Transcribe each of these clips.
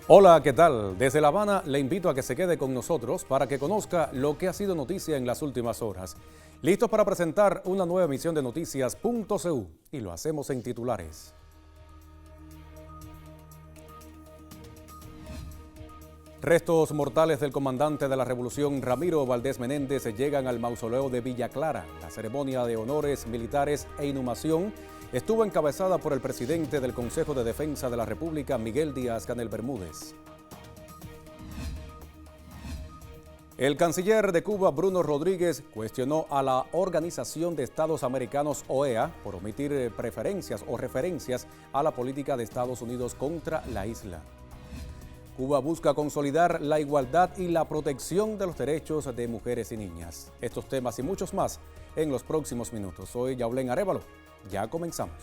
Hola, ¿qué tal? Desde La Habana le invito a que se quede con nosotros para que conozca lo que ha sido noticia en las últimas horas. Listos para presentar una nueva emisión de Noticias.cu y lo hacemos en titulares. Restos mortales del comandante de la Revolución Ramiro Valdés Menéndez llegan al mausoleo de Villa Clara. La ceremonia de honores militares e inhumación estuvo encabezada por el presidente del Consejo de Defensa de la República, Miguel Díaz-Canel Bermúdez. El canciller de Cuba, Bruno Rodríguez, cuestionó a la Organización de Estados Americanos, OEA, por omitir preferencias o referencias a la política de Estados Unidos contra la isla. Cuba busca consolidar la igualdad y la protección de los derechos de mujeres y niñas. Estos temas y muchos más en los próximos minutos. Soy Yaulén Arévalo. Ya comenzamos.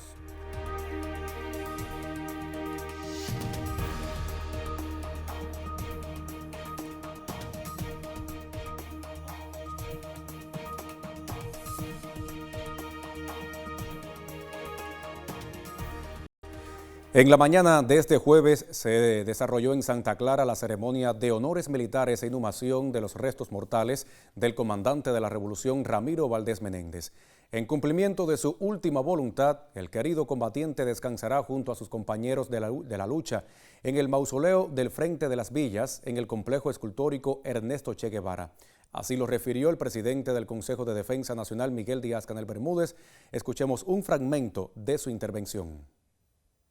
En la mañana de este jueves se desarrolló en Santa Clara la ceremonia de honores militares e inhumación de los restos mortales del comandante de la Revolución, Ramiro Valdés Menéndez. En cumplimiento de su última voluntad, el querido combatiente descansará junto a sus compañeros de la lucha en el mausoleo del Frente de las Villas, en el complejo escultórico Ernesto Che Guevara. Así lo refirió el presidente del Consejo de Defensa Nacional, Miguel Díaz-Canel Bermúdez. Escuchemos un fragmento de su intervención.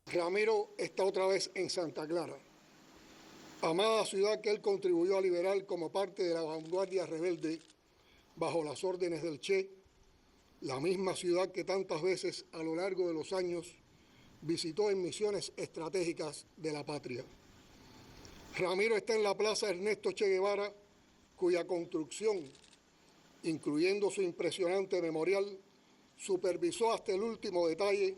Ramiro está otra vez en Santa Clara, amada ciudad que él contribuyó a liberar como parte de la vanguardia rebelde bajo las órdenes del Che, la misma ciudad que tantas veces a lo largo de los años visitó en misiones estratégicas de la patria. Ramiro está en la plaza Ernesto Che Guevara, cuya construcción, incluyendo su impresionante memorial, supervisó hasta el último detalle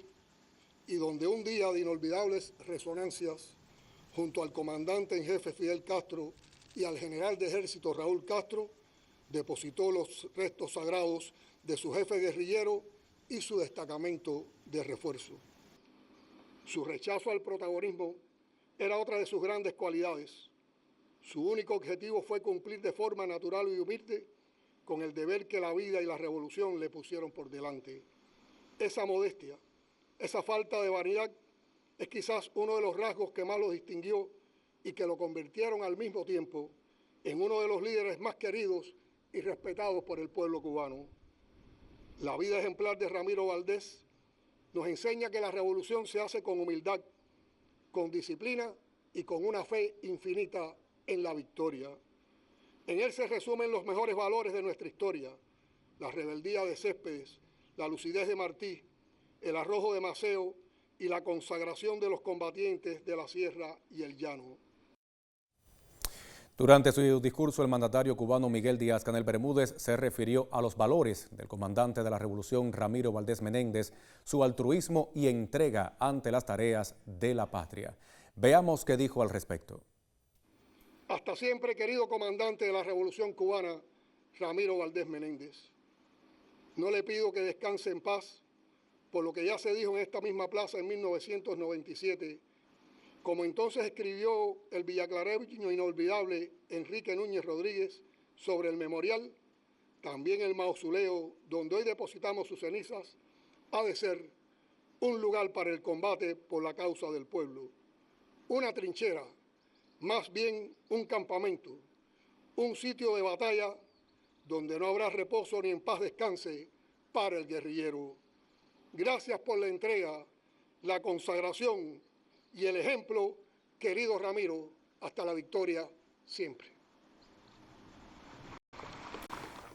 y donde un día de inolvidables resonancias, junto al comandante en jefe Fidel Castro y al general de ejército Raúl Castro, depositó los restos sagrados de su jefe guerrillero y su destacamento de refuerzo. Su rechazo al protagonismo era otra de sus grandes cualidades. Su único objetivo fue cumplir de forma natural y humilde con el deber que la vida y la revolución le pusieron por delante. Esa modestia, esa falta de vanidad es quizás uno de los rasgos que más lo distinguió y que lo convirtieron al mismo tiempo en uno de los líderes más queridos y respetados por el pueblo cubano. La vida ejemplar de Ramiro Valdés nos enseña que la revolución se hace con humildad, con disciplina y con una fe infinita en la victoria. En él se resumen los mejores valores de nuestra historia: la rebeldía de Céspedes, la lucidez de Martí, el arrojo de Maceo y la consagración de los combatientes de la sierra y el llano. Durante su discurso, el mandatario cubano Miguel Díaz-Canel Bermúdez se refirió a los valores del comandante de la Revolución, Ramiro Valdés Menéndez, su altruismo y entrega ante las tareas de la patria. Veamos qué dijo al respecto. Hasta siempre, querido comandante de la Revolución cubana, Ramiro Valdés Menéndez. No le pido que descanse en paz, por lo que ya se dijo en esta misma plaza en 1997, como entonces escribió el villaclareño inolvidable Enrique Núñez Rodríguez sobre el memorial, también el mausoleo donde hoy depositamos sus cenizas ha de ser un lugar para el combate por la causa del pueblo, una trinchera, más bien un campamento, un sitio de batalla donde no habrá reposo ni en paz descanse para el guerrillero. Gracias por la entrega, la consagración y el ejemplo, querido Ramiro, hasta la victoria siempre.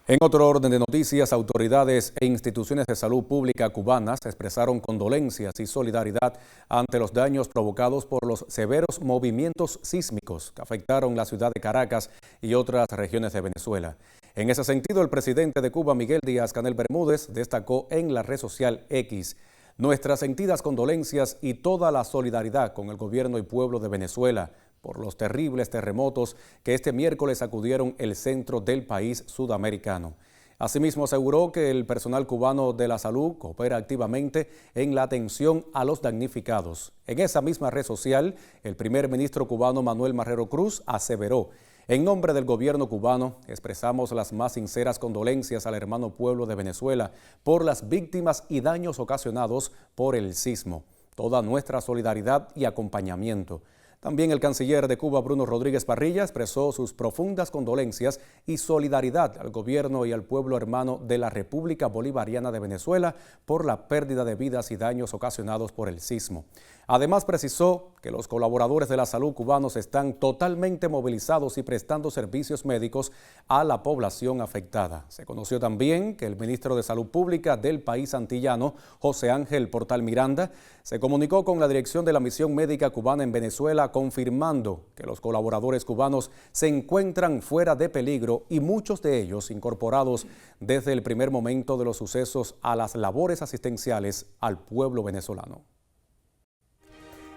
En otro orden de noticias, autoridades e instituciones de salud pública cubanas expresaron condolencias y solidaridad ante los daños provocados por los severos movimientos sísmicos que afectaron la ciudad de Caracas y otras regiones de Venezuela. En ese sentido, el presidente de Cuba, Miguel Díaz-Canel Bermúdez, destacó en la red social X: nuestras sentidas condolencias y toda la solidaridad con el gobierno y pueblo de Venezuela por los terribles terremotos que este miércoles sacudieron el centro del país sudamericano. Asimismo, aseguró que el personal cubano de la salud coopera activamente en la atención a los damnificados. En esa misma red social, el primer ministro cubano Manuel Marrero Cruz aseveró: en nombre del gobierno cubano, expresamos las más sinceras condolencias al hermano pueblo de Venezuela por las víctimas y daños ocasionados por el sismo. Toda nuestra solidaridad y acompañamiento. También el canciller de Cuba, Bruno Rodríguez Parrilla, expresó sus profundas condolencias y solidaridad al gobierno y al pueblo hermano de la República Bolivariana de Venezuela por la pérdida de vidas y daños ocasionados por el sismo. Además, precisó que los colaboradores de la salud cubanos están totalmente movilizados y prestando servicios médicos a la población afectada. Se conoció también que el ministro de Salud Pública del país antillano, José Ángel Portal Miranda, se comunicó con la dirección de la Misión Médica Cubana en Venezuela, confirmando que los colaboradores cubanos se encuentran fuera de peligro y muchos de ellos incorporados desde el primer momento de los sucesos a las labores asistenciales al pueblo venezolano.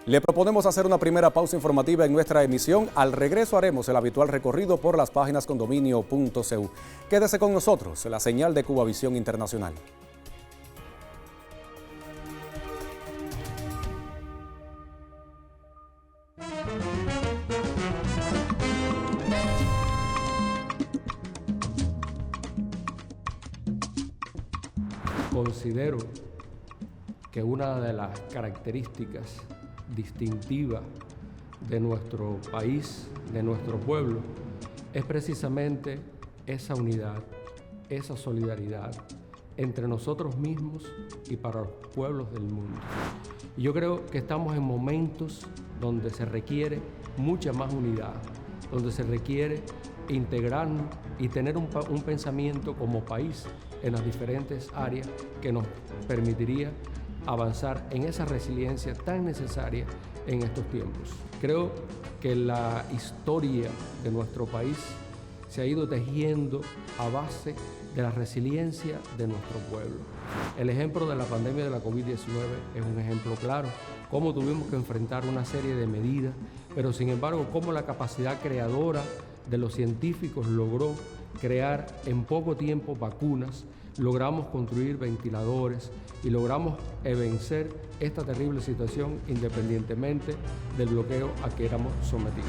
Le proponemos hacer una primera pausa informativa en nuestra emisión. Al regreso haremos el habitual recorrido por las páginas condominio.cu. Quédese con nosotros, la señal de Cubavisión Internacional. Considero que una de las características distintivas de nuestro país, de nuestro pueblo, es precisamente esa unidad, esa solidaridad entre nosotros mismos y para los pueblos del mundo. Y yo creo que estamos en momentos donde se requiere mucha más unidad, donde se requiere integrarnos y tener un pensamiento como país en las diferentes áreas que nos permitiría avanzar en esa resiliencia tan necesaria en estos tiempos. Creo que la historia de nuestro país se ha ido tejiendo a base de la resiliencia de nuestro pueblo. El ejemplo de la pandemia de la COVID-19 es un ejemplo claro, cómo tuvimos que enfrentar una serie de medidas, pero sin embargo cómo la capacidad creadora de los científicos logró crear en poco tiempo vacunas, logramos construir ventiladores y logramos vencer esta terrible situación independientemente del bloqueo a que éramos sometidos.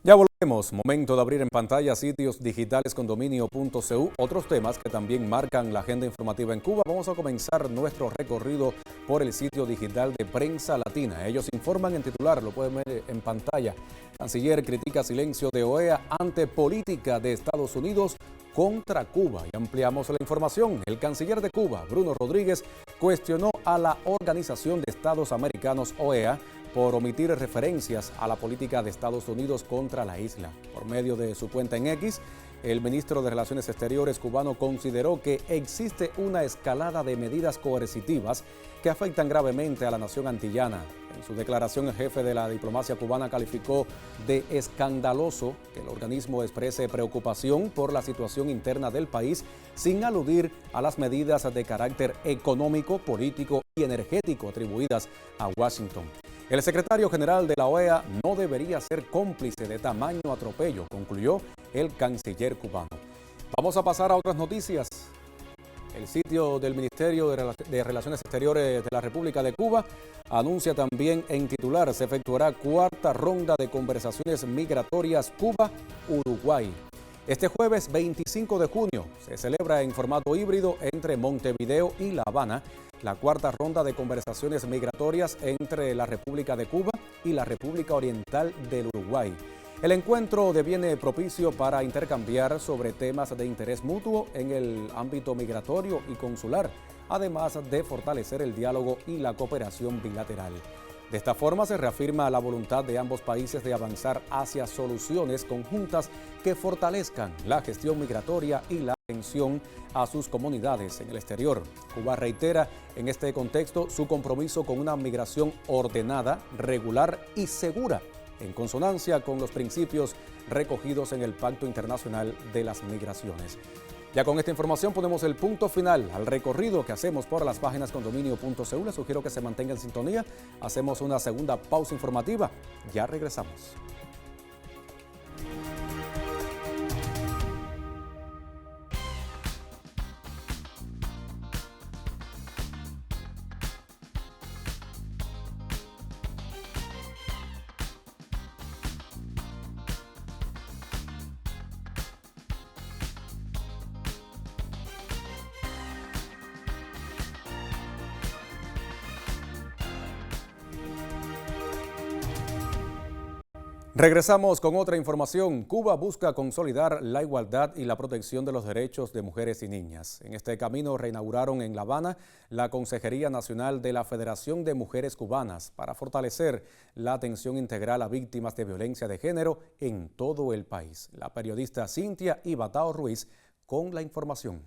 Ya volvemos. Momento de abrir en pantalla sitios digitales condominio.cu. Otros temas que también marcan la agenda informativa en Cuba. Vamos a comenzar nuestro recorrido por el sitio digital de Prensa Latina. Ellos informan en titular, lo pueden ver en pantalla. Canciller critica silencio de OEA ante política de Estados Unidos contra Cuba. Y ampliamos la información. El canciller de Cuba, Bruno Rodríguez, cuestionó a la Organización de Estados Americanos, OEA, por omitir referencias a la política de Estados Unidos contra la isla. Por medio de su cuenta en X, el ministro de Relaciones Exteriores cubano consideró que existe una escalada de medidas coercitivas que afectan gravemente a la nación antillana. En su declaración, el jefe de la diplomacia cubana calificó de escandaloso que el organismo exprese preocupación por la situación interna del país sin aludir a las medidas de carácter económico, político y energético atribuidas a Washington. El secretario general de la OEA no debería ser cómplice de tamaño atropello, concluyó el canciller cubano. Vamos a pasar a otras noticias. El sitio del Ministerio de Relaciones Exteriores de la República de Cuba anuncia también en titular: se efectuará cuarta ronda de conversaciones migratorias Cuba-Uruguay. Este jueves 25 de junio se celebra en formato híbrido entre Montevideo y La Habana la cuarta ronda de conversaciones migratorias entre la República de Cuba y la República Oriental del Uruguay. El encuentro deviene propicio para intercambiar sobre temas de interés mutuo en el ámbito migratorio y consular, además de fortalecer el diálogo y la cooperación bilateral. De esta forma se reafirma la voluntad de ambos países de avanzar hacia soluciones conjuntas que fortalezcan la gestión migratoria y la atención a sus comunidades en el exterior. Cuba reitera en este contexto su compromiso con una migración ordenada, regular y segura, en consonancia con los principios recogidos en el Pacto Internacional de las Migraciones. Ya con esta información ponemos el punto final al recorrido que hacemos por las páginas condominio.cu. Les sugiero que se mantenga en sintonía. Hacemos una segunda pausa informativa. Ya regresamos. Regresamos con otra información. Cuba busca consolidar la igualdad y la protección de los derechos de mujeres y niñas. En este camino reinauguraron en La Habana la Consejería Nacional de la Federación de Mujeres Cubanas para fortalecer la atención integral a víctimas de violencia de género en todo el país. La periodista Cintia Ibatao Ruiz con la información.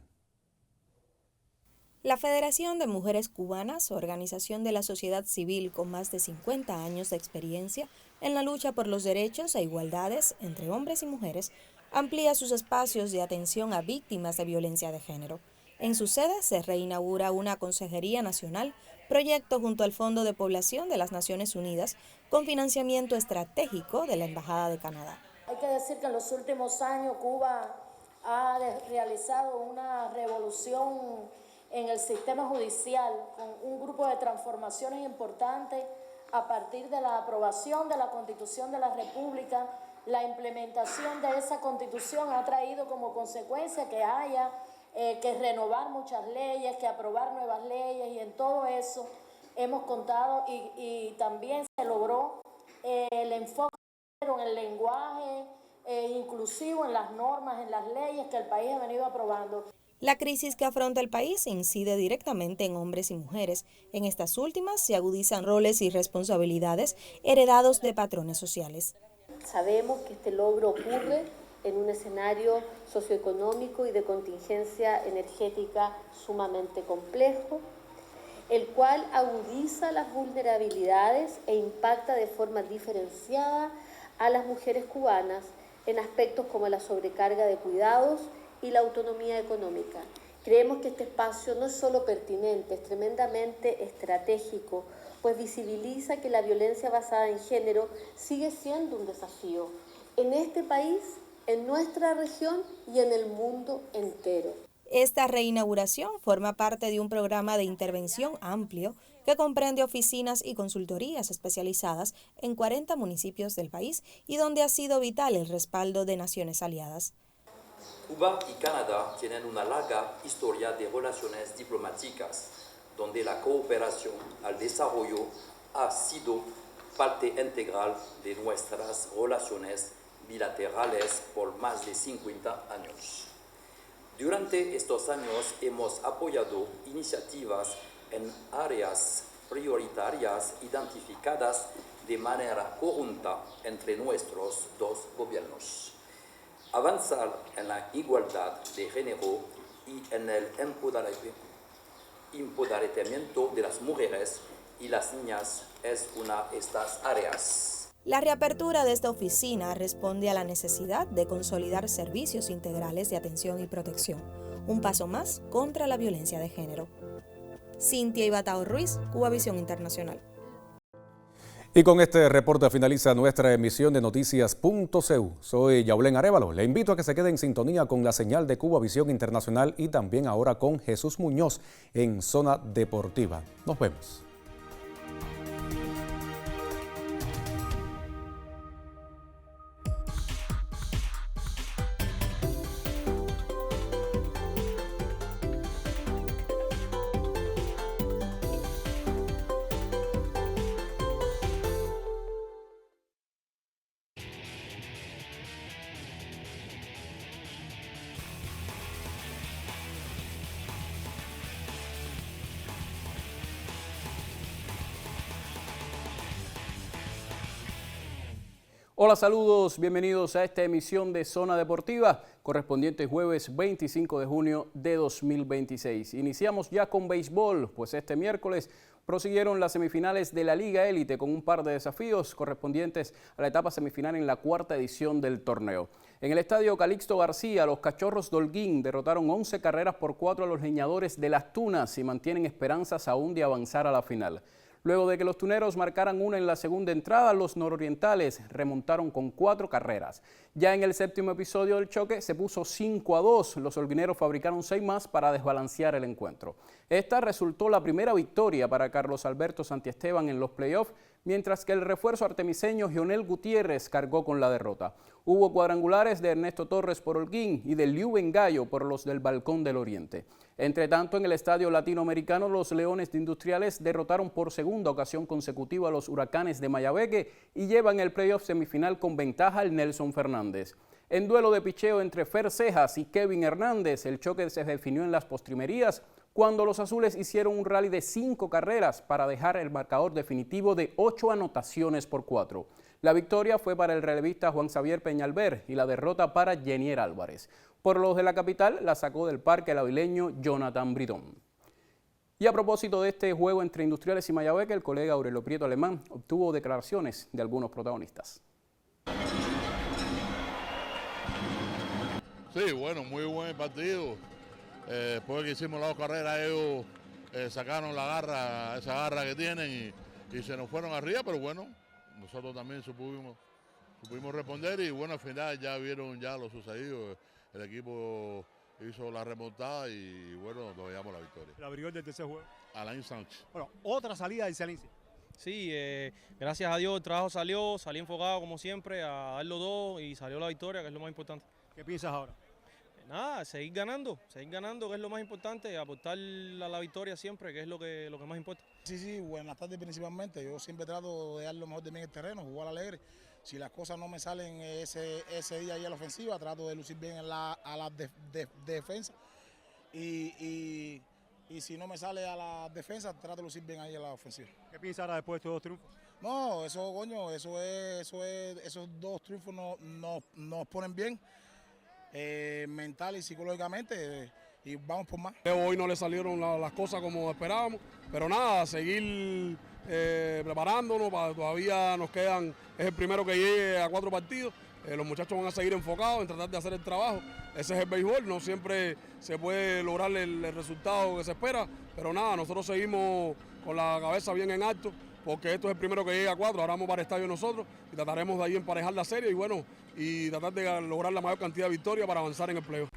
La Federación de Mujeres Cubanas, organización de la sociedad civil con más de 50 años de experiencia en la lucha por los derechos e igualdades entre hombres y mujeres, amplía sus espacios de atención a víctimas de violencia de género. En su sede se reinaugura una Consejería Nacional, proyecto junto al Fondo de Población de las Naciones Unidas, con financiamiento estratégico de la Embajada de Canadá. Hay que decir que en los últimos años Cuba ha realizado una revolución en el sistema judicial, con un grupo de transformaciones importantes a partir de la aprobación de la Constitución de la República. La implementación de esa Constitución ha traído como consecuencia que haya que renovar muchas leyes, que aprobar nuevas leyes, y en todo eso hemos contado y también se logró el enfoque en el lenguaje inclusivo, en las normas, en las leyes que el país ha venido aprobando. La crisis que afronta el país incide directamente en hombres y mujeres. En estas últimas se agudizan roles y responsabilidades heredados de patrones sociales. Sabemos que este logro ocurre en un escenario socioeconómico y de contingencia energética sumamente complejo, el cual agudiza las vulnerabilidades e impacta de forma diferenciada a las mujeres cubanas en aspectos como la sobrecarga de cuidados y la autonomía económica. Creemos que este espacio no es solo pertinente, es tremendamente estratégico, pues visibiliza que la violencia basada en género sigue siendo un desafío en este país, en nuestra región y en el mundo entero. Esta reinauguración forma parte de un programa de intervención amplio que comprende oficinas y consultorías especializadas en 40 municipios del país y donde ha sido vital el respaldo de naciones aliadas. Cuba y Canadá tienen una larga historia de relaciones diplomáticas, donde la cooperación al desarrollo ha sido parte integral de nuestras relaciones bilaterales por más de 50 años. Durante estos años hemos apoyado iniciativas en áreas prioritarias identificadas de manera conjunta entre nuestros dos gobiernos. Avanzar en la igualdad de género y en el empoderamiento de las mujeres y las niñas es una de estas áreas. La reapertura de esta oficina responde a la necesidad de consolidar servicios integrales de atención y protección, un paso más contra la violencia de género. Cintia Ibatao Ruiz, Cubavisión Internacional. Y con este reporte finaliza nuestra emisión de Noticias.cu. Soy Yaulén Arévalo. Le invito a que se quede en sintonía con la señal de Cubavisión Internacional y también ahora con Jesús Muñoz en Zona Deportiva. Nos vemos. Hola, saludos, bienvenidos a esta emisión de Zona Deportiva, correspondiente jueves 25 de junio de 2026. Iniciamos ya con béisbol, pues este miércoles Prosiguieron las semifinales de la Liga Élite con un par de desafíos correspondientes a la etapa semifinal en la cuarta edición del torneo. En el estadio Calixto García, los Cachorros de Holguín derrotaron 11 carreras por 4 a los Leñadores de Las Tunas y mantienen esperanzas aún de avanzar a la final. Luego de que los tuneros marcaran una en la segunda entrada, los nororientales remontaron con 4 carreras. Ya en el séptimo episodio del choque se puso 5-2. Los holguineros fabricaron 6 más para desbalancear el encuentro. Esta resultó la primera victoria para Carlos Alberto Santiesteban en los playoffs, mientras que el refuerzo artemiseño Gionel Gutiérrez cargó con la derrota. Hubo cuadrangulares de Ernesto Torres por Holguín y de Liuben Gallo por los del Balcón del Oriente. Entre tanto, en el estadio latinoamericano, los Leones de Industriales derrotaron por segunda ocasión consecutiva a los Huracanes de Mayabeque y llevan el playoff semifinal con ventaja al Nelson Fernández. En duelo de picheo entre Fer Cejas y Kevin Hernández, el choque se definió en las postrimerías cuando los azules hicieron un rally de 5 carreras para dejar el marcador definitivo de 8 anotaciones por 4. La victoria fue para el relevista Juan Xavier Peñalver y la derrota para Jenier Álvarez. Por los de la capital, la sacó del parque el avileño Jonathan Bridón. Y a propósito de este juego entre Industriales y Mayabeque, el colega Aurelio Prieto Alemán obtuvo declaraciones de algunos protagonistas. Sí, bueno, muy buen partido. Después que hicimos las 2 carreras, ellos sacaron la garra, esa garra que tienen y se nos fueron arriba, pero bueno, nosotros también supimos responder y bueno, al final ya vieron ya lo sucedido. El equipo hizo la remontada y bueno, nos llevamos la victoria. ¿El abridor del tercer juego? Alain Sánchez. Bueno, otra salida de Cialincia. Sí, gracias a Dios el trabajo salí enfocado como siempre a dar los 2 y salió la victoria, que es lo más importante. ¿Qué piensas ahora? Nada, seguir ganando, que es lo más importante, aportar a la victoria siempre, que es lo que más importa. Sí, buenas tardes principalmente. Yo siempre trato de dar lo mejor de mí en el terreno, jugar alegre. Si las cosas no me salen ese día ahí a la ofensiva, trato de lucir bien a la defensa. Y si no me sale a la defensa, trato de lucir bien ahí a la ofensiva. ¿Qué piensas ahora después de estos 2 triunfos? No, esos 2 triunfos nos ponen bien. Mental y psicológicamente y vamos por más. Hoy no le salieron las cosas como esperábamos, pero nada, seguir preparándonos, todavía nos quedan, es el primero que llegue a 4 partidos, los muchachos van a seguir enfocados en tratar de hacer el trabajo, ese es el béisbol, no siempre se puede lograr el resultado que se espera, pero nada, nosotros seguimos con la cabeza bien en alto, porque esto es el primero que llega a 4, ahora vamos para el estadio nosotros y trataremos de ahí emparejar la serie y bueno, y tratar de lograr la mayor cantidad de victorias para avanzar en el playoff.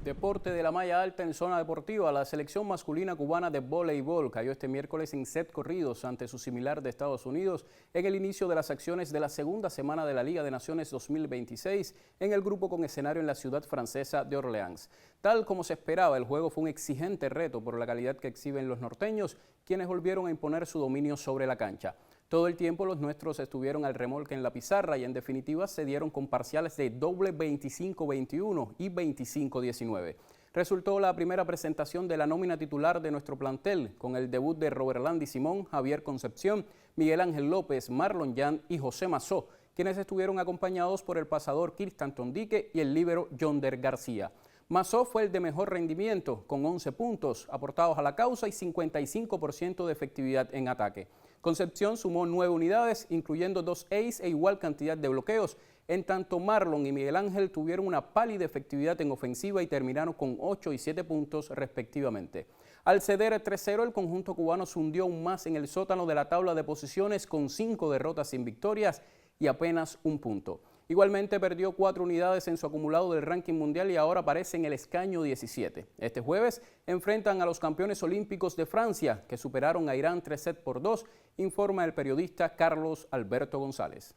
Deporte de la malla alta en zona deportiva. La selección masculina cubana de voleibol cayó este miércoles en 7 corridos ante su similar de Estados Unidos en el inicio de las acciones de la segunda semana de la Liga de Naciones 2026 en el grupo con escenario en la ciudad francesa de Orleans. Tal como se esperaba, el juego fue un exigente reto por la calidad que exhiben los norteños, quienes volvieron a imponer su dominio sobre la cancha. Todo el tiempo los nuestros estuvieron al remolque en la pizarra y en definitiva se dieron con parciales de doble 25-21 y 25-19. Resultó la primera presentación de la nómina titular de nuestro plantel, con el debut de Roberlandi Simón, Javier Concepción, Miguel Ángel López, Marlon Yan y José Mazó, quienes estuvieron acompañados por el pasador Kirsten Tondique y el líbero Yonder García. Mazó fue el de mejor rendimiento, con 11 puntos aportados a la causa y 55% de efectividad en ataque. Concepción sumó 9 unidades, incluyendo 2 ace e igual cantidad de bloqueos, en tanto Marlon y Miguel Ángel tuvieron una pálida efectividad en ofensiva y terminaron con 8 y 7 puntos respectivamente. Al ceder 3-0, el conjunto cubano se hundió aún más en el sótano de la tabla de posiciones con 5 derrotas sin victorias y apenas 1 punto. Igualmente perdió 4 unidades en su acumulado del ranking mundial y ahora aparece en el escaño 17. Este jueves enfrentan a los campeones olímpicos de Francia, que superaron a Irán 3-2, informa el periodista Carlos Alberto González.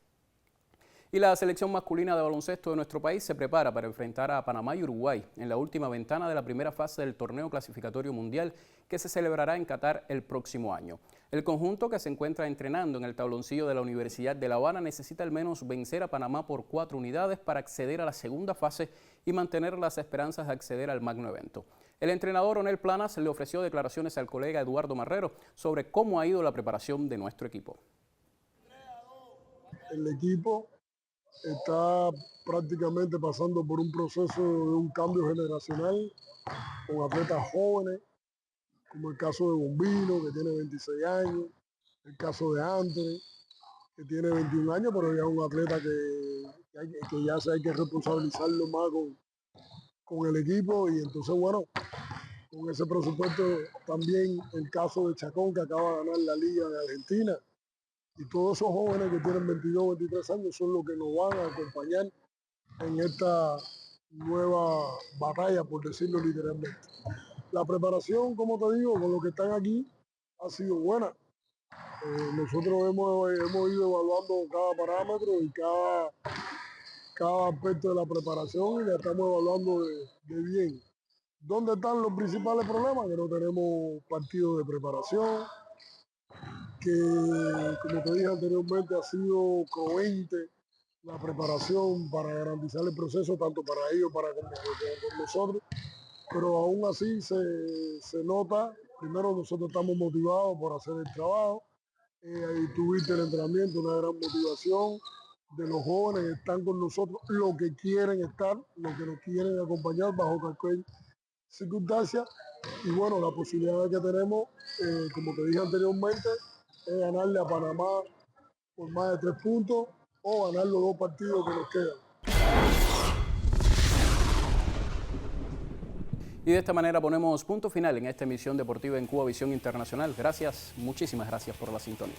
Y la selección masculina de baloncesto de nuestro país se prepara para enfrentar a Panamá y Uruguay en la última ventana de la primera fase del torneo clasificatorio mundial que se celebrará en Qatar el próximo año. El conjunto, que se encuentra entrenando en el tabloncillo de la Universidad de La Habana, necesita al menos vencer a Panamá por 4 unidades para acceder a la segunda fase y mantener las esperanzas de acceder al magno evento. El entrenador Onel Planas le ofreció declaraciones al colega Eduardo Marrero sobre cómo ha ido la preparación de nuestro equipo. El equipo está prácticamente pasando por un proceso de un cambio generacional con atletas jóvenes como el caso de Bombino, que tiene 26 años, el caso de Anthony, que tiene 21 años, pero ya es un atleta que ya hay que responsabilizarlo más con el equipo. Y entonces, bueno, con ese presupuesto también el caso de Chacón, que acaba de ganar la Liga de Argentina. Y todos esos jóvenes que tienen 22, 23 años son los que nos van a acompañar en esta nueva batalla, por decirlo literalmente. La preparación, como te digo, con los que están aquí, ha sido buena. Nosotros hemos ido evaluando cada parámetro y cada aspecto de la preparación y la estamos evaluando de bien. ¿Dónde están los principales problemas? Que no tenemos partidos de preparación, que como te dije anteriormente ha sido cruente la preparación para garantizar el proceso tanto para ellos como para nosotros, pero aún así se nota. Primero, nosotros estamos motivados por hacer el trabajo. Ahí tuviste el entrenamiento, una gran motivación de los jóvenes que están con nosotros, los que quieren estar, los que nos quieren acompañar bajo cualquier circunstancia. Y bueno, la posibilidad que tenemos, como te dije anteriormente, es ganarle a Panamá por más de 3 puntos o ganar los 2 partidos que nos quedan. Y de esta manera ponemos punto final en esta emisión deportiva en Cuba Visión Internacional. Gracias, muchísimas gracias por la sintonía.